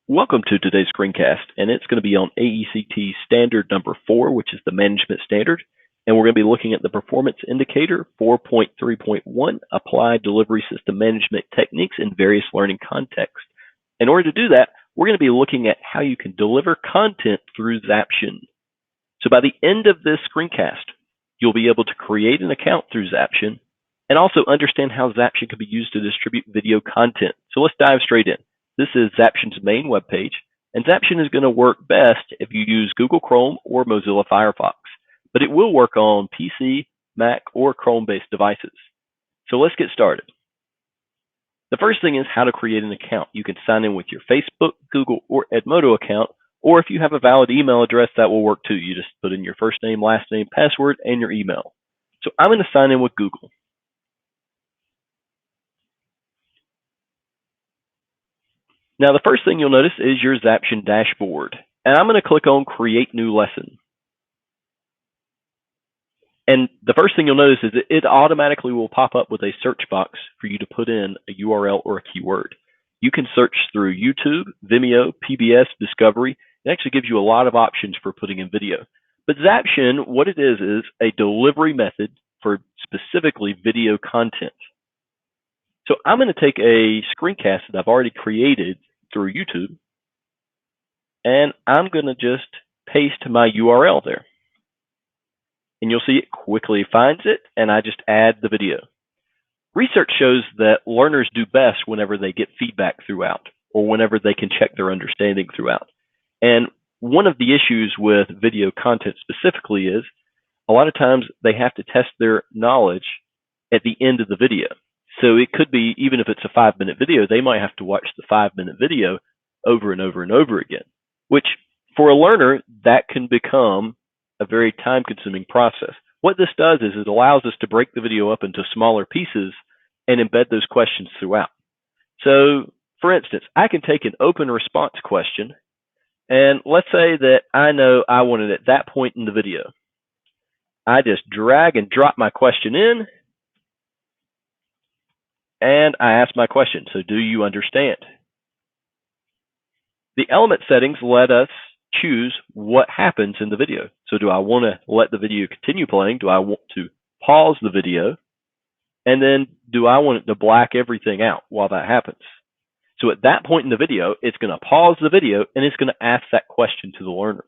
Welcome to today's screencast, and it's going to be on AECT standard number 4, which is the management standard. And we're going to be looking at the performance indicator 4.3.1, applied delivery system management techniques in various learning contexts. In order to do that, we're going to be looking at how you can deliver content through Zaption. So by the end of this screencast, you'll be able to create an account through Zaption and also understand how Zaption can be used to distribute video content. So let's dive straight in. This is Zaption's main webpage, and Zaption is going to work best if you use Google Chrome or Mozilla Firefox, but it will work on PC, Mac, or Chrome-based devices. So let's get started. The first thing is how to create an account. You can sign in with your Facebook, Google, or Edmodo account, or if you have a valid email address, that will work too. You just put in your first name, last name, password, and your email. So I'm going to sign in with Google. Now, the first thing you'll notice is your Zaption dashboard. And I'm going to click on Create New Lesson. And the first thing you'll notice is that it automatically will pop up with a search box for you to put in a URL or a keyword. You can search through YouTube, Vimeo, PBS, Discovery. It actually gives you a lot of options for putting in video. But Zaption, what it is a delivery method for specifically video content. So I'm going to take a screencast that I've already created through YouTube, and I'm going to just paste my URL there. And you'll see it quickly finds it, and I just add the video. Research shows that learners do best whenever they get feedback throughout, or whenever they can check their understanding throughout. And one of the issues with video content specifically is a lot of times they have to test their knowledge at the end of the video. So it could be, even if it's a 5-minute video, they might have to watch the 5-minute video over and over and over again, which for a learner, that can become a very time-consuming process. What this does is it allows us to break the video up into smaller pieces and embed those questions throughout. So, for instance, I can take an open response question, and let's say that I know I want it at that point in the video. I just drag and drop my question in, and I ask my question. So, do you understand? The element settings let us choose what happens in the video. So do I want to let the video continue playing? Do I want to pause the video? And then do I want it to black everything out while that happens? So at that point in the video, it's going to pause the video and it's going to ask that question to the learner.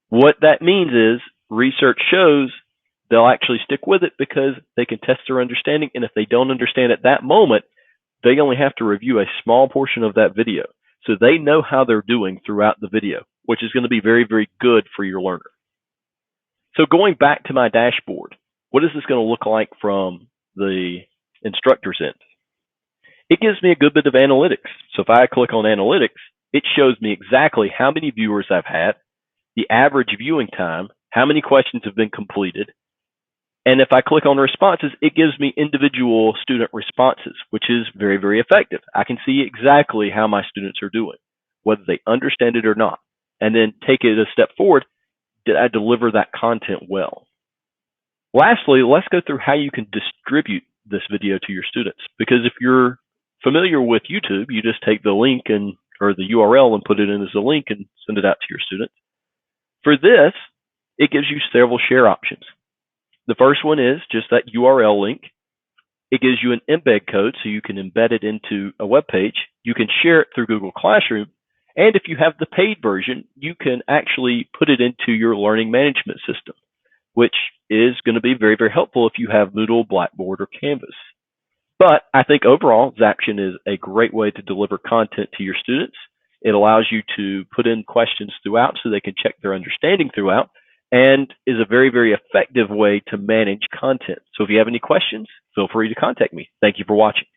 What that means is research shows they'll actually stick with it because they can test their understanding. And if they don't understand at that moment, they only have to review a small portion of that video. So they know how they're doing throughout the video, which is going to be very, very good for your learner. So going back to my dashboard, what is this going to look like from the instructor's end? It gives me a good bit of analytics. So if I click on analytics, it shows me exactly how many viewers I've had, the average viewing time, how many questions have been completed. And if I click on responses, it gives me individual student responses, which is very, very effective. I can see exactly how my students are doing, whether they understand it or not. And then take it a step forward. Did I deliver that content well? Lastly, let's go through how you can distribute this video to your students. Because if you're familiar with YouTube, you just take the link or the URL and put it in as a link and send it out to your students. For this, it gives you several share options. The first one is just that URL link. It gives you an embed code so you can embed it into a web page. You can share it through Google Classroom. And if you have the paid version, you can actually put it into your learning management system, which is going to be very, very helpful if you have Moodle, Blackboard, or Canvas. But I think overall, Zaption is a great way to deliver content to your students. It allows you to put in questions throughout so they can check their understanding throughout, and is a very, very effective way to manage content. So if you have any questions, feel free to contact me. Thank you for watching.